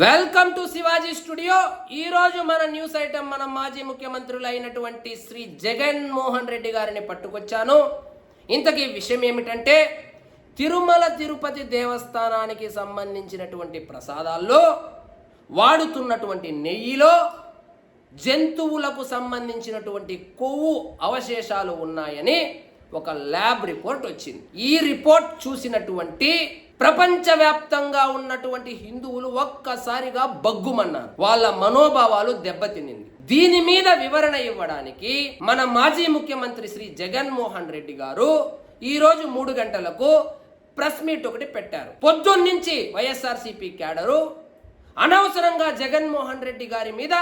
Welcome to Shivaji studio. ఈ రోజు మన న్యూస్ ఐటమ్ మన మాజీ ముఖ్యమంత్రులు అయినటువంటి శ్రీ జగన్మోహన్ రెడ్డి గారిని పట్టుకొచ్చాను. ఇంతకీ విషయం ఏమిటంటే, తిరుమల తిరుపతి దేవస్థానానికి సంబంధించినటువంటి ప్రసాదాల్లో వాడుతున్నటువంటి నెయ్యిలో జంతువులకు సంబంధించినటువంటి కొవ్వు అవశేషాలు ఉన్నాయని ఒక ల్యాబ్ రిపోర్ట్ వచ్చింది. ఈ రిపోర్ట్ చూసినటువంటి ప్రపంచవ్యాప్తంగా ఉన్నటువంటి హిందువులు ఒక్కసారిగా బగ్గుమన్నారు. వాళ్ళ మనోభావాలు దెబ్బతినింది. దీని మీద వివరణ ఇవ్వడానికి మన మాజీ ముఖ్యమంత్రి శ్రీ జగన్మోహన్ రెడ్డి గారు ఈ రోజు 3 గంటలకు ప్రెస్ మీట్ ఒకటి పెట్టారు. పొద్దున్నుంచి వైఎస్ఆర్సీపీ క్యాడరు అనవసరంగా జగన్మోహన్ రెడ్డి గారి మీద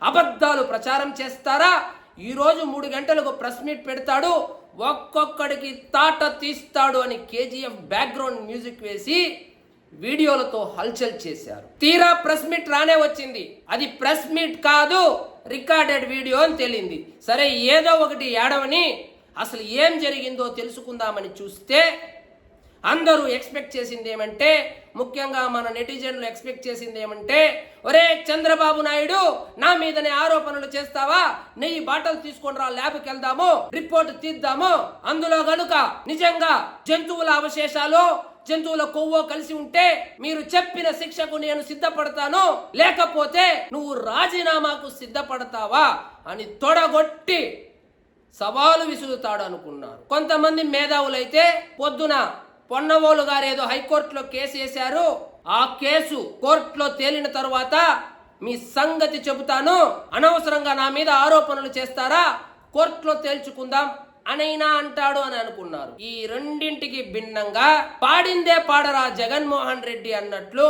అబద్ధాలు ప్రచారం చేస్తారా, ఈ రోజు 3 గంటలకు ప్రెస్ మీట్ పెడతాడు, ఒక్కొక్కడికి తాట తీస్తాడు అని కేజీఎఫ్ బ్యాక్గ్రౌండ్ మ్యూజిక్ వేసి వీడియోలతో హల్చల్ చేశారు. తీరా ప్రెస్ మీట్ రానే వచ్చింది. అది ప్రెస్ మీట్ కాదు, రికార్డెడ్ వీడియో అని తేలింది. సరే, ఏదో ఒకటి ఏడవని అసలు ఏం జరిగిందో తెలుసుకుందామని చూస్తే అందరూ ఎక్స్పెక్ట్ చేసింది ఏమంటే, ముఖ్యంగా మన నెటిజన్లు ఎక్స్పెక్ట్ చేసింది ఏమంటే, ఒరే చంద్రబాబు నాయుడు, నా మీదనే ఆరోపణలు చేస్తావా, నెయ్యి బాటలు తీసుకొని రా, ల్యాబ్కి వెళ్దాము, రిపోర్ట్ తీద్దాము, అందులో గనుక నిజంగా జంతువుల అవశేషాలు జంతువుల కొవ్వో కలిసి ఉంటే మీరు చెప్పిన శిక్షకు నేను సిద్ధపడతాను, లేకపోతే నువ్వు రాజీనామాకు సిద్ధపడతావా అని తొడగొట్టి సవాలు విసురుతాడు అనుకున్నారు. కొంతమంది మేధావులైతే పొద్దున పొన్నవోలు గారు ఏదో హైకోర్టులో కేసు వేశారు, ఆ కేసు కోర్టులో తేలిన తరువాత మీ సంగతి చెబుతాను, అనవసరంగా నా మీద ఆరోపణలు చేస్తారా, కోర్టులో తేల్చుకుందాం అనైనా అంటాడు అని అనుకున్నారు. ఈ రెండింటికి భిన్నంగా పాడిందే పాడరా జగన్మోహన్ రెడ్డి అన్నట్లు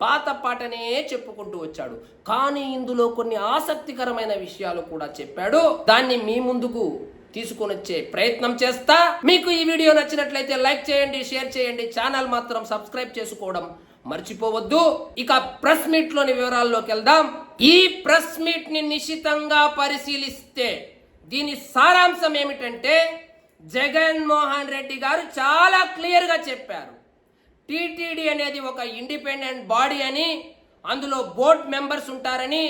పాత పాటనే చెప్పుకుంటూ వచ్చాడు. కానీ ఇందులో కొన్ని ఆసక్తికరమైన విషయాలు కూడా చెప్పాడు. దాన్ని మీ ముందుకు తీసుకొని వచ్చే ప్రయత్నం చేస్తా. మీకు ఈ వీడియో నచ్చినట్లయితే లైక్ చేయండి, షేర్ చేయండి, ఛానల్ మాత్రం సబ్స్క్రైబ్ చేసుకోవడం మర్చిపోవద్దు. ఇక ప్రెస్ మీట్ లోని వివరాల్లోకి వెళ్దాం. ఈ ప్రెస్ మీట్ ని నిశితంగా పరిశీలిస్తే దీని సారాంశం ఏమిటంటే, జగన్మోహన్ రెడ్డి గారు చాలా క్లియర్ గా చెప్పారు, టీటీడీ అనేది ఒక ఇండిపెండెంట్ బాడీ అని, అందులో బోర్డ్ మెంబర్స్ ఉంటారని,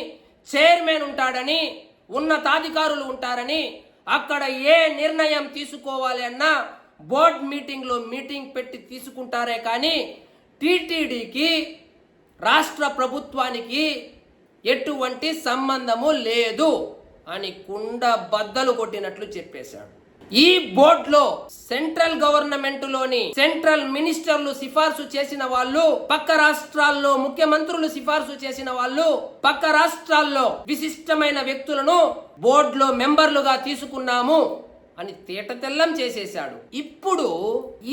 చైర్మన్ ఉంటాడని, ఉన్నతాధికారులు ఉంటారని, అక్కడ ఏ నిర్ణయం తీసుకోవాలి అన్నా బోర్డ్ మీటింగ్లో మీటింగ్ పెట్టి తీసుకుంటారే కానీ టీటీడీకి రాష్ట్ర ప్రభుత్వానికి ఎటువంటి సంబంధము లేదు అని కుండ బద్దలు కొట్టినట్లు చెప్పేశాడు. ఈ బోర్డులో సెంట్రల్ గవర్నమెంట్ లోని సెంట్రల్ మినిస్టర్లు సిఫార్సు చేసిన వాళ్ళు, పక్క రాష్ట్రాల్లో ముఖ్యమంత్రులు సిఫార్సు చేసిన వాళ్ళు, పక్క రాష్ట్రాల్లో విశిష్టమైన వ్యక్తులను బోర్డులో మెంబర్లుగా తీసుకున్నాము అని తేటతెల్లం చేసేశాడు. ఇప్పుడు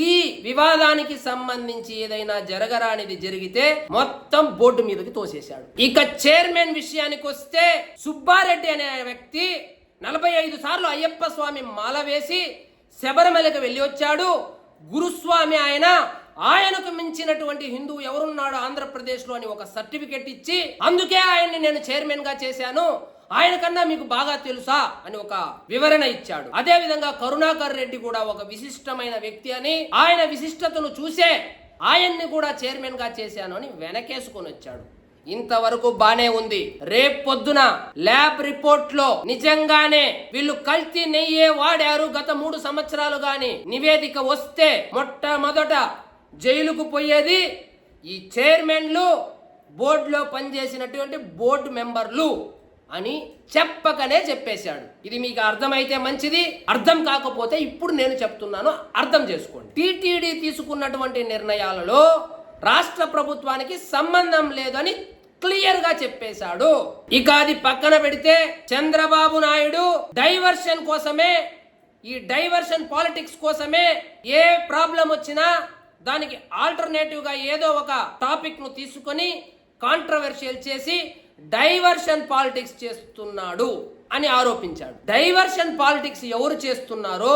ఈ వివాదానికి సంబంధించి ఏదైనా జరగరానిది జరిగితే మొత్తం బోర్డు మీదకి తోసేశాడు. ఇక చైర్మన్ విషయానికి వస్తే, సుబ్బారెడ్డి అనే వ్యక్తి 45 సార్లు అయ్యప్ప స్వామి మాల వేసి శబరిమలకి వెళ్ళి వచ్చాడు. గురుస్వామి ఆయనకు మించినటువంటి హిందువు ఎవరున్నాడు ఆంధ్రప్రదేశ్లో అని ఒక సర్టిఫికెట్ ఇచ్చి, అందుకే ఆయన్ని నేను చైర్మన్ గా చేశాను, ఆయన కన్నా మీకు బాగా తెలుసా అని ఒక వివరణ ఇచ్చాడు. అదే విధంగా కరుణాకర్ రెడ్డి కూడా ఒక విశిష్టమైన వ్యక్తి అని, ఆయన విశిష్టతను చూసే ఆయన్ని కూడా చైర్మన్ గా చేశాను అని వెనకేసుకొని వచ్చాడు. ఇంతవరకు బానే ఉంది. రేపు పొద్దున ల్యాబ్ రిపోర్ట్ లో నిజంగానే వీళ్ళు కల్తీ నెయ్యే వాడారు గత 3 సంవత్సరాలు గాని నివేదిక వస్తే మొట్టమొదట జైలుకు పోయేది ఈ చైర్మన్లు, బోర్డులో పనిచేసినటువంటి బోర్డు మెంబర్లు అని చెప్పకనే చెప్పేశాడు. ఇది మీకు అర్థమైతే మంచిది, అర్థం కాకపోతే ఇప్పుడు నేను చెప్తున్నాను, అర్థం చేసుకోండి. టీటీడీ తీసుకున్నటువంటి నిర్ణయాలలో రాష్ట్ర ప్రభుత్వానికి సంబంధం లేదని క్లియర్ గా చెప్పేశాడు. ఇక అది పక్కన పెడితే, చంద్రబాబు నాయుడు డైవర్షన్ కోసమే, ఈ డైవర్షన్ పాలిటిక్స్ కోసమే ఏ ప్రాబ్లం వచ్చినా దానికి ఆల్టర్నేటివ్ గా ఏదో ఒక టాపిక్ ను తీసుకొని కాంట్రవర్షియల్ చేసి డైవర్షన్ పాలిటిక్స్ చేస్తున్నాడు అని ఆరోపించాడు. డైవర్షన్ పాలిటిక్స్ ఎవరు చేస్తున్నారో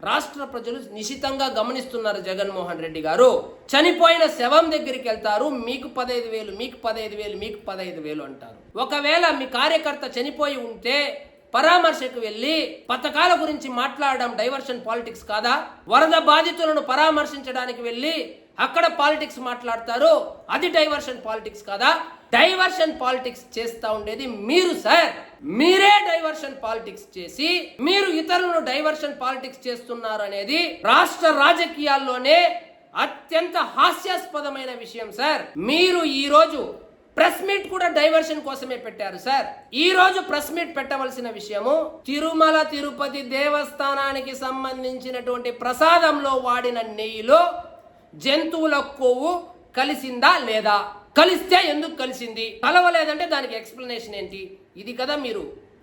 రాష్ట్ర ప్రజలు నిశితంగా గమనిస్తున్నారు. జగన్మోహన్ రెడ్డి గారు చనిపోయిన శవం దగ్గరికి వెళ్తారు, మీకు 15,000, మీకు 15,000, మీకు 15,000 అంటారు. ఒకవేళ మీ కార్యకర్త చనిపోయి ఉంటే పరామర్శకు వెళ్ళి పథకాల గురించి మాట్లాడడం డైవర్షన్ పాలిటిక్స్ కాదా? వరద బాధితులను పరామర్శించడానికి వెళ్ళి అక్కడ పాలిటిక్స్ మాట్లాడతారు. అది డైవర్షన్ పాలిటిక్స్ కాదా? డైవర్షన్ పాలిటిక్స్ చేస్తా ఉండేది మీరు సార్. మీరే డైవర్షన్ పాలిటిక్స్ చేసి మీరు ఇతరులను డైవర్షన్ పాలిటిక్స్ చేస్తున్నారు అనేది రాష్ట్ర రాజకీయాల్లోనే అత్యంత హాస్యాస్పదమైన విషయం సార్. మీరు ఈ రోజు ప్రెస్ మీట్ కూడా డైవర్షన్ కోసమే పెట్టారు సార్. ఈ రోజు ప్రెస్ మీట్ పెట్టవలసిన విషయము తిరుమల తిరుపతి దేవస్థానానికి సంబంధించినటువంటి ప్రసాదంలో వాడిన నెయ్యిలో జంతువుల కొవ్వు కలిసిందా లేదా, కలిస్తే ఎందుకు కలిసింది, కలవలేదంటే దానికి ఎక్స్ప్లెనేషన్ ఏంటి, ఇది కదా మీరు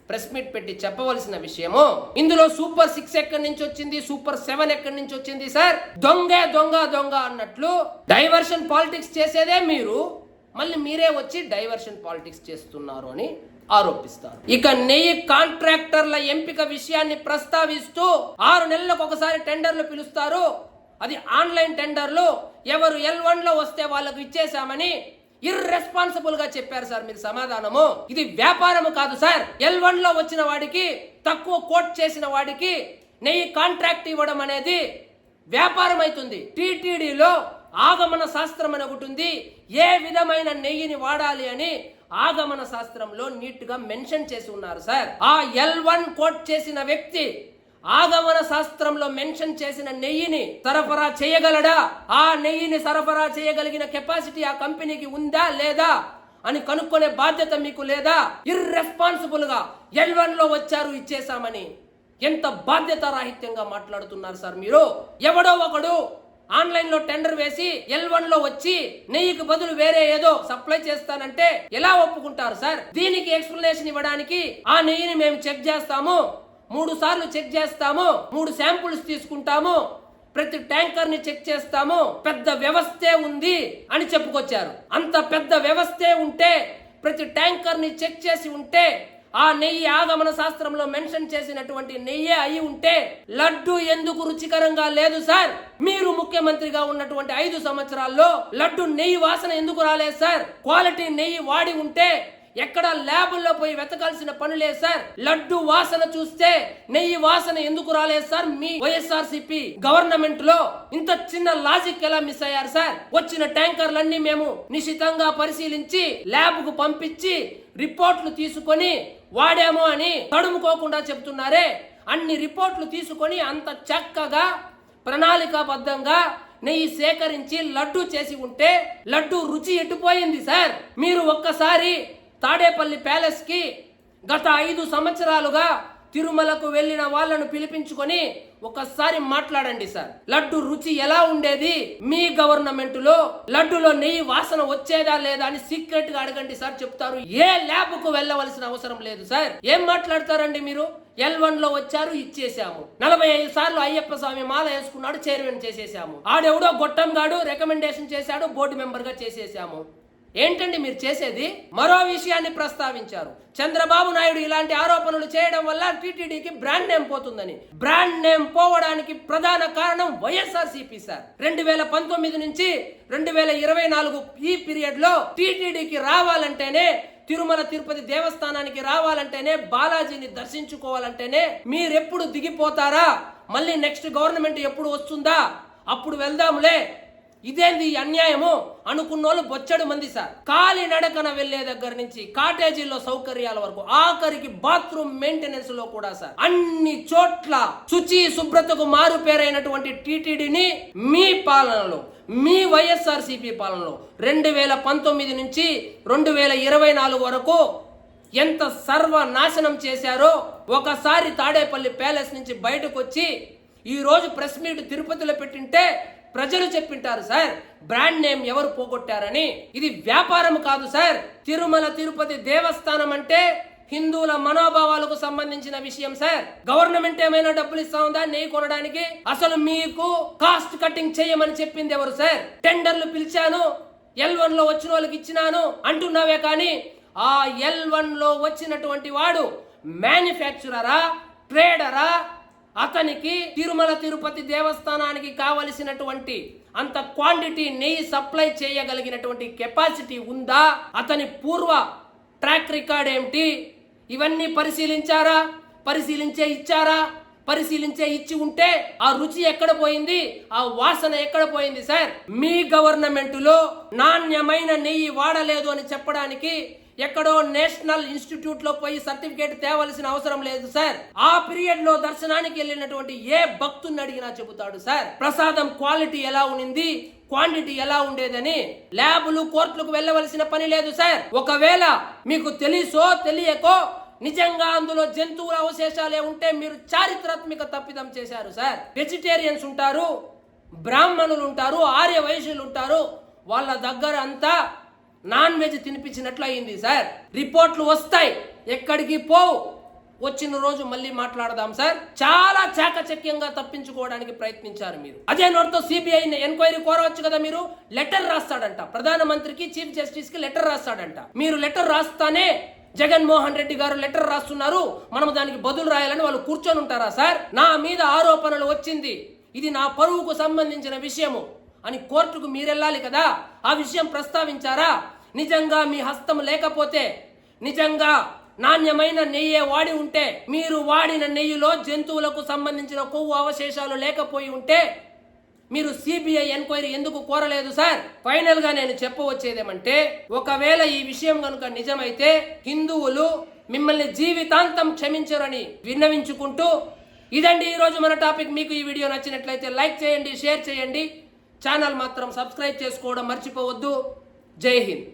ప్రెస్ మీట్ పెట్టి చెప్పవలసిన విషయము. ఇందులో సూపర్ 6 ఎక్కడి నుంచి వచ్చింది, సూపర్ 7 ఎక్కడి నుంచి వచ్చింది సార్? దొంగ దొంగ దొంగ అన్నట్లు డైవర్షన్ పాలిటిక్స్ చేసేదే మీరు, మళ్ళీ మీరే వచ్చి డైవర్షన్ పాలిటిక్స్ చేస్తున్నారు అని ఆరోపిస్తారు. ఇక నెయ్యి కాంట్రాక్టర్ల ఎంపిక విషయాన్ని ప్రస్తావిస్తూ 6 నెలలకు ఒకసారి టెండర్లు పిలుస్తారు. అది ఆన్లైన్ టెండర్లు. ఎవరు L1 లో వస్తే వాళ్ళకు ఇచ్చేసామని ఇర్రెస్పాన్సిబుల్ గా చెప్పారు సార్ మీరు సమాధానము. ఇది వ్యాపారము కాదు సార్. L1 లో వచ్చిన వాడికి, తక్కువ కోట్ చేసిన వాడికి నెయ్యి కాంట్రాక్ట్ ఇవ్వడం అనేది వ్యాపారం అవుతుంది. టీటీడీలో ఆగమన శాస్త్రం అని ఒకటి ఉంది. ఏ విధమైన నెయ్యిని వాడాలి అని ఆగమన శాస్త్రంలో నీట్ గా మెన్షన్ చేసి ఉన్నారు సార్. ఆ L1 కోట్ చేసిన వ్యక్తి ఆగమన శాస్త్రంలో మెన్షన్ చేసిన నెయ్యిని సరఫరా చేయగలడా, ఆ నెయ్యిని సరఫరా చేయగలిగిన కెపాసిటీ ఆ కంపెనీకి ఉందా లేదా అని కనుక్కునే బాధ్యత మీకు లేదా? ఇర్రెస్పాన్సిబుల్ గా L1 లో వచ్చారు ఇచ్చేసామని ఎంత బాధ్యత రాహిత్యంగా మాట్లాడుతున్నారు సార్ మీరు. ఎవడో ఒకడు ఆన్లైన్ లో టెండర్ వేసి L1 లో వచ్చి నెయ్యికి బదులు వేరే ఏదో సప్లై చేస్తానంటే ఎలా ఒప్పుకుంటారు సార్? దీనికి ఎక్స్ప్లెనేషన్ ఇవ్వడానికి ఆ నెయ్యిని మేము చెక్ చేస్తాము, 3 సార్లు చెక్ చేస్తాము, 3 శాంపుల్స్ తీసుకుంటాము, ప్రతి ట్యాంకర్ ని చెక్ చేస్తాము, పెద్ద వ్యవస్థే ఉంది అని చెప్పుకొచ్చారు. అంత పెద్ద వ్యవస్థే ఉంటే, ప్రతి ట్యాంకర్ ని చెక్ చేసి ఉంటే, ఆ నెయ్యి ఆగమన శాస్త్రంలో మెన్షన్ చేసినటువంటి నెయ్యే అయి ఉంటే లడ్డు ఎందుకు రుచికరంగా లేదు సార్? మీరు ముఖ్యమంత్రిగా ఉన్నటువంటి 5 సంవత్సరాల్లో లడ్డు నెయ్యి వాసన ఎందుకు రాలేదు సార్? క్వాలిటీ నెయ్యి వాడి ఉంటే ఎక్కడ ల్యాబుల్లో పోయి వెతకాల్సిన పని లేదు సార్. లడ్డు వాసన చూస్తే నెయ్యి వాసన ఎందుకు రాలేదు సార్? మీ వైఎస్ఆర్సీపీ గవర్నమెంట్ లో ఇంత చిన్న లాజిక్ ఎలా మిస్ అయ్యారు సార్? వచ్చిన ట్యాంకర్లన్నీ మేము నిశితంగా పరిశీలించి ల్యాబ్ కు పంపించి రిపోర్ట్లు తీసుకొని వాడాము అని తడుముకోకుండా చెప్తున్నారే. అన్ని రిపోర్ట్లు తీసుకొని అంత చక్కగా ప్రణాళికాబద్ధంగా నెయ్యి సేకరించి లడ్డు చేసి ఉంటే లడ్డు రుచి ఎట్టుపోయింది సార్. మీరు ఒక్కసారి తాడేపల్లి ప్యాలెస్ కి గత 5 సంవత్సరాలుగా తిరుమలకు వెళ్ళిన వాళ్ళను పిలిపించుకొని ఒకసారి మాట్లాడండి సార్. లడ్డు రుచి ఎలా ఉండేది మీ గవర్నమెంట్ లో, లడ్డులో నెయ్యి వాసన వచ్చేదా లేదా అని సీక్రెట్ గా అడగండి సార్, చెప్తారు. ఏ ల్యాబ్ కు వెళ్ళవలసిన అవసరం లేదు సార్. ఏం మాట్లాడతారండి మీరు? L1 లో వచ్చారు ఇచ్చేసాము, 45 సార్లు అయ్యప్ప స్వామి మాల వేసుకున్నాడు, చైర్మన్ చేసేసాము, ఆడెవడో గొట్టం గాడు రికమెండేషన్ చేశాడు, బోర్డు మెంబర్ గా చేసేసాము. ఏంటండి మీరు చేసేది? మరో విషయాన్ని ప్రస్తావించారు. చంద్రబాబు నాయుడు ఇలాంటి ఆరోపణలు చేయడం వల్ల టీటీడీకి బ్రాండ్ నేమ్ పోతుందని. బ్రాండ్ నేమ్ పోవడానికి ప్రధాన కారణం వైఎస్ఆర్సీపీ సార్. 2019 నుంచి 2024 ఈ పీరియడ్ లో టీటీడీకి రావాలంటేనే, తిరుమల తిరుపతి దేవస్థానానికి రావాలంటేనే, బాలాజీని దర్శించుకోవాలంటేనే మీరెప్పుడు దిగిపోతారా, మళ్ళీ నెక్స్ట్ గవర్నమెంట్ ఎప్పుడు వస్తుందా, అప్పుడు వెళ్దాంలే, ఇదేంది అన్యాయము అనుకున్నోళ్ళు బొచ్చడు మంది సార్. కాలి నడకన వెళ్లే దగ్గర నుంచి కాటేజీల్లో సౌకర్యాల వరకు, ఆఖరికి బాత్రూమ్ మెయింటెనెన్స్ లో కూడా సార్ అన్ని చోట్ల శుచి శుభ్రతకు మారు పేరైనటువంటి టీటీడీని మీ పాలనలో, మీ వైఎస్ఆర్సీపీ పాలనలో 2019 నుంచి 2024 వరకు ఎంత సర్వనాశనం చేశారో ఒకసారి తాడేపల్లి ప్యాలెస్ నుంచి బయటకు వచ్చి ఈ రోజు ప్రెస్ మీట్ తిరుపతిలో పెట్టింటే ప్రజలు చెప్పింటారు సార్ బ్రాండ్ నేమ్ ఎవరు పోగొట్టారని. ఇది వ్యాపారం కాదు సార్. తిరుమల తిరుపతి దేవస్థానం అంటే హిందువుల మనోభావాలకు సంబంధించిన విషయం సార్. గవర్నమెంట్ ఏమైనా డబ్బులు ఇస్తా ఉందా నెయ్యి కొనడానికి? అసలు మీకు కాస్ట్ కటింగ్ చేయమని చెప్పింది ఎవరు సార్? టెండర్లు పిలిచాను, L1 లో వచ్చిన వాళ్ళకి ఇచ్చినాను అంటున్నావే కానీ ఆ L1 లో వచ్చినటువంటి వాడు మ్యానుఫ్యాక్చరరా, ట్రేడరా? అతనికి తిరుమల తిరుపతి దేవస్థానానికి కావలసినటువంటి అంత క్వాంటిటీ నెయ్యి సప్లై చేయగలిగినటువంటి కెపాసిటీ ఉందా? అతని పూర్వ ట్రాక్ రికార్డ్ ఏమిటి? ఇవన్నీ పరిశీలించారా? పరిశీలించే ఇచ్చారా? పరిశీలించే ఇచ్చి ఉంటే ఆ రుచి ఎక్కడ పోయింది, ఆ వాసన ఎక్కడ పోయింది సార్? మీ గవర్నమెంటులో నాణ్యమైన నెయ్యి వాడలేదు అని చెప్పడానికి ఎక్కడో నేషనల్ ఇన్స్టిట్యూట్ లో పోయి సర్టిఫికేట్ తేవలసిన అవసరం లేదు సార్. ఆ పీరియడ్ లో దర్శనానికి వెళ్ళినటువంటి ఏ భక్తుని అడిగినా చెబుతాడు సార్ ప్రసాదం క్వాలిటీ ఎలా ఉంది, క్వాంటిటీ ఎలా ఉండేదని. ల్యాబులు కోర్టులకు వెళ్ళవలసిన పని లేదు సార్. ఒకవేళ మీకు తెలుసో తెలియకో నిజంగా అందులో జంతువుల అవశేషాలే ఉంటే మీరు చారిత్రాత్మక తప్పిదం చేశారు సార్. వెజిటేరియన్స్ ఉంటారు, బ్రాహ్మణులు ఉంటారు, ఆర్య వైశ్యులు ఉంటారు, వాళ్ళ దగ్గర అంతా నాన్ వెజ్ తినిపించినట్లు అయింది సార్. రిపోర్ట్లు వస్తాయి, ఎక్కడికి పోవు. వచ్చిన రోజు మళ్ళీ మాట్లాడదాం సార్. చాలా చాకచక్యంగా తప్పించుకోవడానికి ప్రయత్నించారు మీరు. అదే నోటితో సిబిఐ ఎంక్వైరీ కోరవచ్చు కదా. మీరు లెటర్ రాస్తాడంట ప్రధానమంత్రికి, చీఫ్ జస్టిస్ కి లెటర్ రాస్తాడంట. మీరు లెటర్ రాస్తానే జగన్మోహన్ రెడ్డి గారు లెటర్ రాస్తున్నారు, మనం దానికి బదులు రాయాలని వాళ్ళు కూర్చొని ఉంటారా సార్? నా మీద ఆరోపణలు వచ్చింది, ఇది నా పరువుకు సంబంధించిన విషయము అని కోర్టుకు మీరెళ్ళాలి కదా. ఆ విషయం ప్రస్తావించారా? నిజంగా మీ హస్తం లేకపోతే, నిజంగా నాణ్యమైన నెయ్యే వాడి ఉంటే, మీరు వాడిన నెయ్యిలో జంతువులకు సంబంధించిన కొవ్వు అవశేషాలు లేకపోయి ఉంటే మీరు సిబిఐ ఎంక్వైరీ ఎందుకు కోరలేదు సార్? ఫైనల్ గా నేను చెప్పవచ్చేదేమంటే, ఒకవేళ ఈ విషయం కనుక నిజమైతే హిందువులు మిమ్మల్ని జీవితాంతం క్షమించరని విన్నవించుకుంటూ, ఇదండి ఈరోజు మన టాపిక్. మీకు ఈ వీడియో నచ్చినట్లయితే లైక్ చేయండి, షేర్ చేయండి, ఛానల్ మాత్రం సబ్స్క్రైబ్ చేసుకోవడం మర్చిపోవద్దు. జై హింద్.